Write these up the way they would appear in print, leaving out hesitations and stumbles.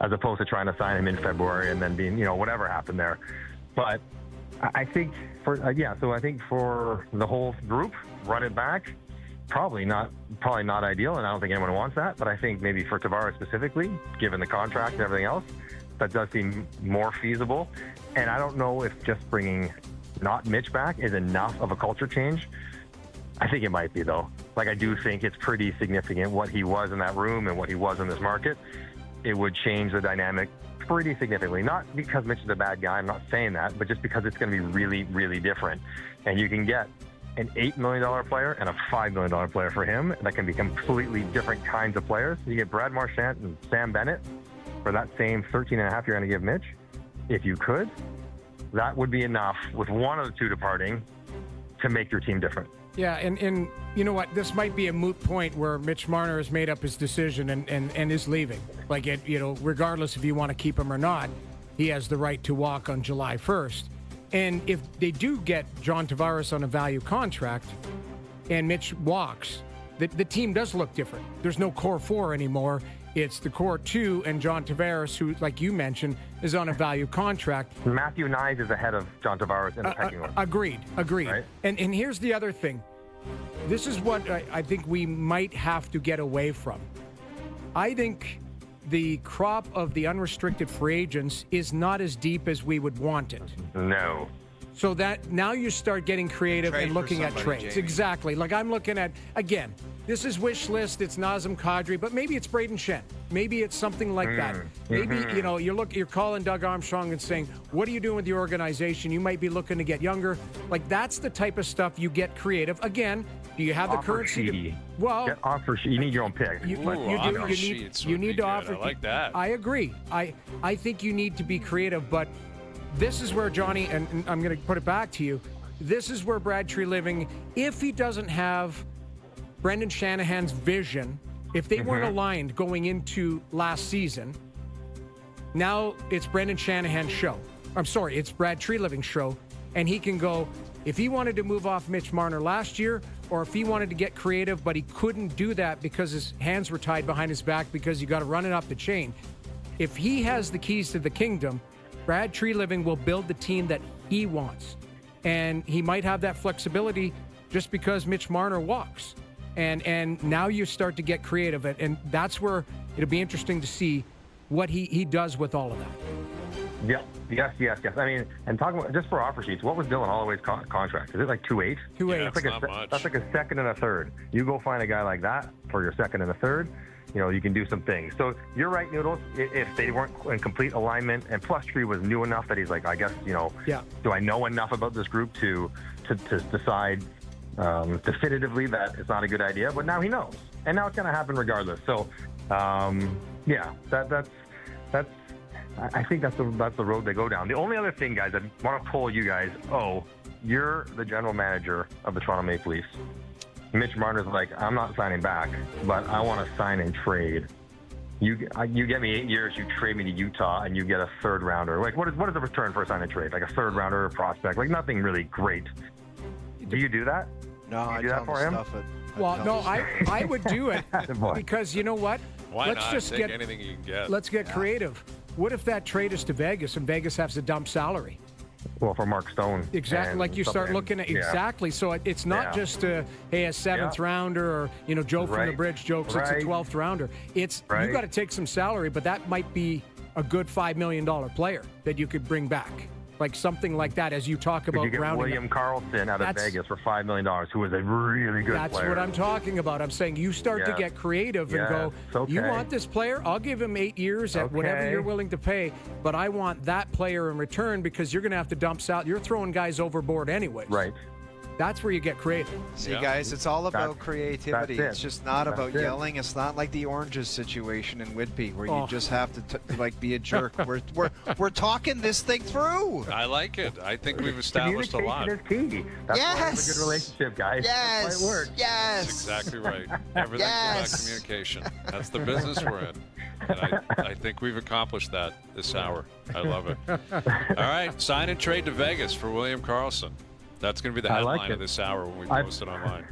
as opposed to trying to sign him in February and then being, whatever happened there. But I think so I think for the whole group, run it back. Probably not ideal, and I don't think anyone wants that. But I think maybe for Tavares specifically, given the contract and everything else, that does seem more feasible. And I don't know if just bringing not Mitch back is enough of a culture change. I think it might be, though. Like, I do think it's pretty significant what he was in that room and what he was in this market. It would change the dynamic pretty significantly. Not because Mitch is a bad guy, I'm not saying that, but just because it's going to be really, really different. And you can get an $8 million player and a $5 million player for him that can be completely different kinds of players. You get Brad Marchand and Sam Bennett for that same 13 and a half you're going to give Mitch. If you could, that would be enough with one of the two departing to make your team different. Yeah, and you know what? This might be a moot point where Mitch Marner has made up his decision and is leaving. Like, regardless if you want to keep him or not, he has the right to walk on July 1st. And if they do get John Tavares on a value contract and Mitch walks, the team does look different. There's no core four anymore. It's the core two and John Tavares, who, like you mentioned, is on a value contract. Matthew Knies is ahead of John Tavares in the pecking order. Agreed. Right? And here's the other thing. This is what I think we might have to get away from. I think the crop of the unrestricted free agents is not as deep as we would want it. No. So that now you start getting creative and looking at trades. Jamie. Exactly. Like I'm looking at, again, this is wish list, it's Nazem Kadri, but maybe it's Braden Shen. Maybe it's something like that. Maybe, you're calling Doug Armstrong and saying, what are you doing with your organization? You might be looking to get younger. Like, that's the type of stuff you get creative. Again, do you have the currency? Well, offer sheet. You need your own pick. You need to offer. I like that. I agree. I think you need to be creative, but this is where, Johnny, and I'm going to put it back to you, this is where Brad Treliving, if he doesn't have Brendan Shanahan's vision, if they weren't aligned going into last season, now it's Brendan Shanahan's show. I'm sorry, it's Brad Treliving's show, and he can go, if he wanted to move off Mitch Marner last year, or if he wanted to get creative, but he couldn't do that because his hands were tied behind his back because you got to run it up the chain. If he has the keys to the kingdom, Brad Treliving will build the team that he wants. And he might have that flexibility just because Mitch Marner walks. And now you start to get creative. And that's where it'll be interesting to see what he does with all of that. Yes. I mean, and talking about, just for offer sheets, what was Dylan Holloway's contract? Is it like 2.8? 2.8. Yeah, that's like a second and a third. You go find a guy like that for your second and a third, you can do some things. So you're right, Noodles. If they weren't in complete alignment, and plus Tree was new enough that he's like, I guess, do I know enough about this group to decide definitively that it's not a good idea? But now he knows, and now it's going to happen regardless. So, that's. I think that's the road they go down. The only other thing, guys, I want to pull you guys. Oh, you're the general manager of the Toronto Maple Leafs. Mitch Marner's like, I'm not signing back, but I want to sign and trade. You get me 8 years, you trade me to Utah, and you get a third rounder. Like, what is the return for a sign and trade? Like a third rounder, a prospect, like nothing really great. Do you do that? No, I do that for him? Well, no, I would do it because you know what? Why not? Take anything you can get. Let's get creative. What if that trade is to Vegas and Vegas has to dump salary? Well, for Mark Stone. Exactly. Like you start looking at, exactly. So it's not just a seventh rounder or, Joe from the Bridge jokes, it's a 12th rounder. It's, you got to take some salary, but that might be a good $5 million player that you could bring back. Like something like that, as you talk about rounding. William Karlsson out of Vegas for $5 million, who was a really good player. That's what I'm talking about. I'm saying you start to get creative and go, you want this player? I'll give him 8 years at whatever you're willing to pay, but I want that player in return because you're going to have to dump out. You're throwing guys overboard anyways. Right. That's where you get creative. See, guys, it's all about creativity. It's just not about yelling. It's not like the Oranges situation in Whitby where you just have to be a jerk. We're talking this thing through. I like it. I think we've established a lot. Communication is key. That's why it's a good relationship, guys. Yes. That's why it works. Yes. That's exactly right. Everything's about communication. That's the business we're in. And I think we've accomplished that this hour. I love it. All right, sign and trade to Vegas for William Karlsson. That's going to be the headline of this hour when we post it online.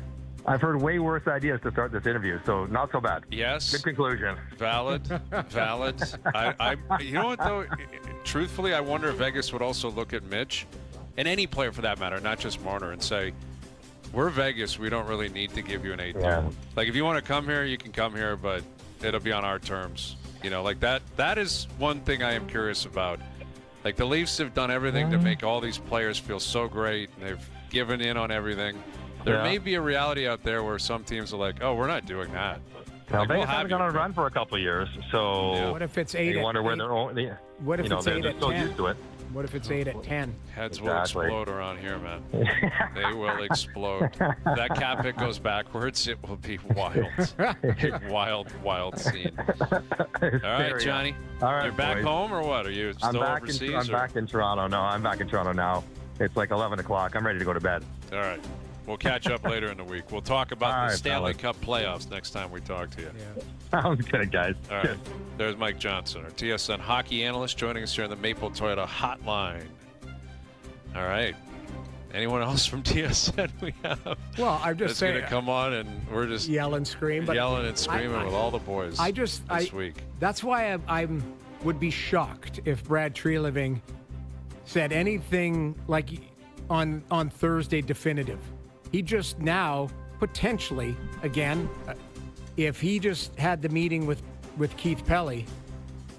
I've heard way worse ideas to start this interview, so not so bad. Yes. Good conclusion. Valid. I you know what, though? Truthfully, I wonder if Vegas would also look at Mitch, and any player for that matter, not just Marner, and say, we're Vegas. We don't really need to give you an 8 Yeah. Like, if you want to come here, you can come here, but it'll be on our terms. Like that. That is one thing I am curious about. Like, the Leafs have done everything to make all these players feel so great, and they've given in on everything. There may be a reality out there where some teams are like, oh, we're not doing that. Now, Like, they we'll haven't have gone you. on a run for a couple of years, so What if it's 8 you at wonder where 8? they're own. What if it's 8 they're at so 10? used to it. What if it's 8 at 10? Heads Exactly. will explode around here, man. They will explode. That cap hit goes backwards, it will be wild. A wild scene. All right, Johnny. All right, You're back boys. home or what? Are you I'm still back overseas? I'm back in Toronto. No, I'm back in Toronto now. It's like 11 o'clock. I'm ready to go to bed. All right. We'll catch up later in the week. We'll talk about All the right, Stanley fellas. Cup playoffs next time we talk to you. Sounds good, guys. All right. There's Mike Johnson, our TSN hockey analyst, joining us here on the Maple Toyota Hotline. All right. Anyone else from TSN we have? Well, I'm just that's saying. going to come on, and we're just Yell and scream. But yelling and screaming I- with all the boys this week. That's why I would be shocked if Brad Treliving said anything like on Thursday definitive. He just now potentially again, if he just had the meeting with Keith Pelly,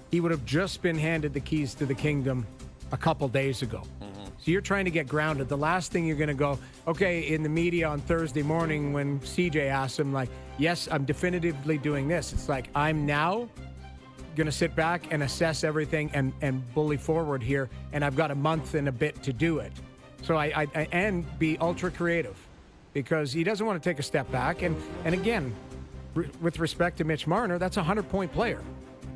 he would have just been handed the keys to the kingdom a couple days ago. So you're trying to get grounded. The last thing you're going to go, okay, in the media on Thursday morning when CJ asks him, like, yes, I'm definitively doing this. It's like, I'm now going to sit back and assess everything and bully forward here, and I've got a month and a bit to do it. So I and be ultra creative because he doesn't want to take a step back. And again, with respect to Mitch Marner, that's a 100-point player.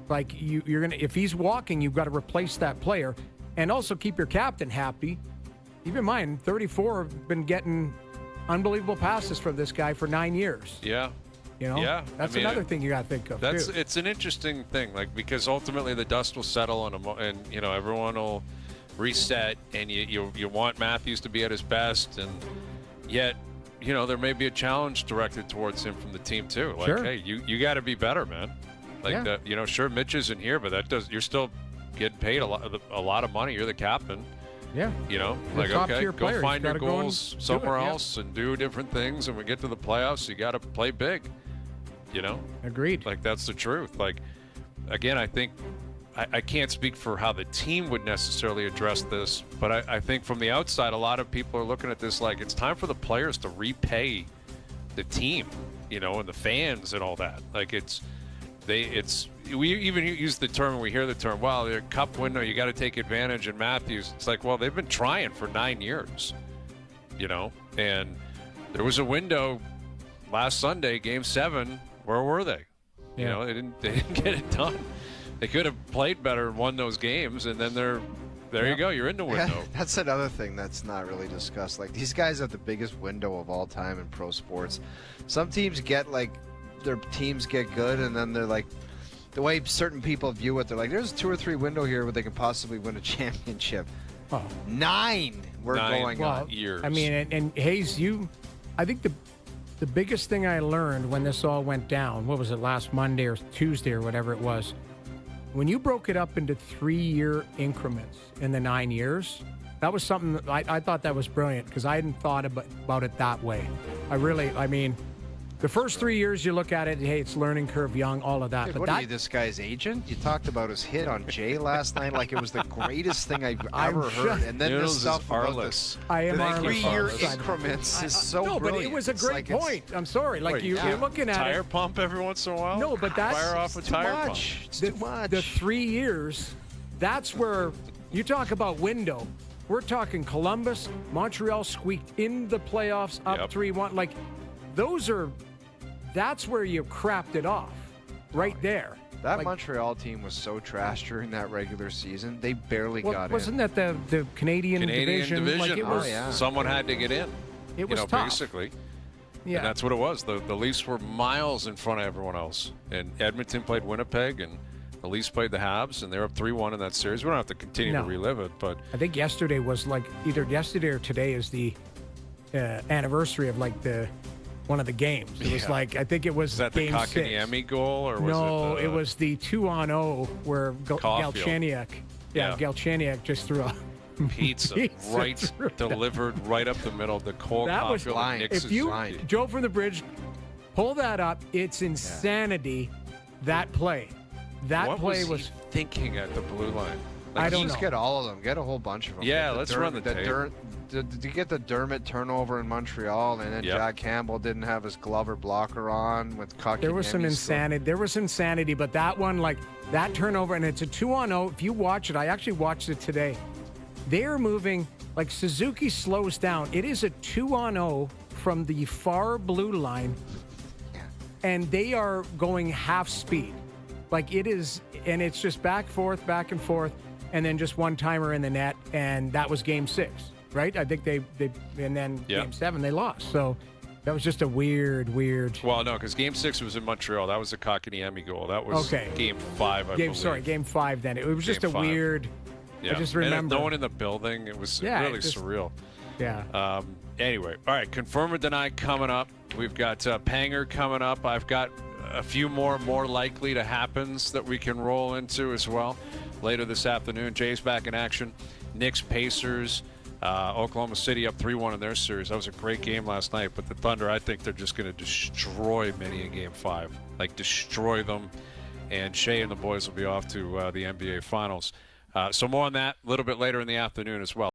Like, you're going to, if he's walking, you've got to replace that player. And also keep your captain happy. Keep in mind, 34 have been getting unbelievable passes from this guy for 9 years. Yeah. Yeah. That's another thing you got to think of, too. It's an interesting thing, like, because ultimately the dust will settle and everyone will reset, and you want Matthews to be at his best, and yet, there may be a challenge directed towards him from the team too. Like, Sure. hey, you got to be better, man. Like, sure, Mitch isn't here, but you're still getting paid a lot of money. You're the captain. Yeah. Like, okay, top-tier go players. find You your gotta go and goals do somewhere it, yeah. else and do different things. And we get to the playoffs, you got to play big. Agreed. Like, that's the truth. Like, again, I think I can't speak for how the team would necessarily address this, but I think from the outside, a lot of people are looking at this like it's time for the players to repay the team, and the fans and all that. Like, we even use the term, we hear the term, well, the cup window, you got to take advantage. And Matthews, it's like, well, they've been trying for 9 years, and there was a window last Sunday, Game 7. Where were they? Yeah. They didn't get it done. They could have played better and won those games, and then there you go. You're in the window. That's another thing that's not really discussed. Like, these guys have the biggest window of all time in pro sports. Some teams their teams get good, and then they're like, the way certain people view it, they're like, there's a 2 or 3 window here where they could possibly win a championship. Oh. 9 we're going on. Years. I mean, and Hayes, I think the biggest thing I learned when this all went down, what was it, last Monday or Tuesday or whatever it was, when you broke it up into 3-year increments in the 9 years, that was something that I thought that was brilliant because I hadn't thought about it that way. The first 3 years you look at it, hey, it's learning curve, young, all of that. Dude, but what are you, this guy's agent? You talked about his hit on Jay last night like it was the greatest thing I've ever heard. And then Noodles this stuff is about Arliss. this. I am the Arliss. 3-year Arliss. increments is so no, brilliant. but it was a It's great like point. I'm sorry. Like, Wait, you're looking at tire it. pump every once in a while? No, but that's fire off a tire pump. It's too much. The 3 years, that's where you talk about window. We're talking Columbus, Montreal squeaked in the playoffs up 3-1. Like, that's where you crapped it off, right there. That Montreal team was so trash during that regular season. They barely got wasn't in. that the Canadian division? Like, it was, Someone had to get in. It was tough. Basically. Yeah. And that's what it was. The Leafs were miles in front of everyone else. And Edmonton played Winnipeg, and the Leafs played the Habs, and they're up 3-1 in that series. We don't have to continue to relive it, but I think yesterday was either yesterday or today is the anniversary of one of the games. It was like, I think it was Is that the game 6. Kakaniemi goal, or was No, it it was the 2-on-0 where Caulfield. Galchenyuk, Galchenyuk just threw a pizza right through delivered right up the middle. The Cole That was Caulfield line. Nix's If you, line. Joe from the Bridge, pull that up. It's insanity, that play. That what play was he thinking at the blue line? I don't Just know. get all of them. Get a whole bunch of them. Yeah, Get the let's run the tape. Did you get the Dermott turnover in Montreal, and then Yep. Jack Campbell didn't have his glove or blocker on with Kakaniemi? There was some insanity. There was insanity, but that one, like that turnover, and it's a 2-on-0. If you watch it, I actually watched it today. They are moving like Suzuki slows down. It is a 2-on-0 from the far blue line, and they are going half speed. Like it is, and it's just back and forth, and then just one timer in the net, and that was game 6, right? I think they and then Yeah. game 7 they lost. So that was just a weird. Well, no, because Game 6 was in Montreal. That was the Kakaniemi goal. That was Okay. Game 5, I believe. Game 5. Then it was just Game a 5. weird. Yeah. I just And remember. no one in the building. It was Yeah, really it just- surreal. Yeah. Anyway, all right, confirm or deny coming up. We've got Panger coming up. I've got a few more likely to happens that we can roll into as well later this afternoon. Jay's back in action. Knicks, Pacers, Oklahoma City up 3-1 in their series. That was a great game last night, but the Thunder, I think they're just going to destroy many in Game 5. Like, destroy them, and Shea and the boys will be off to the NBA Finals. So more on that a little bit later in the afternoon as well.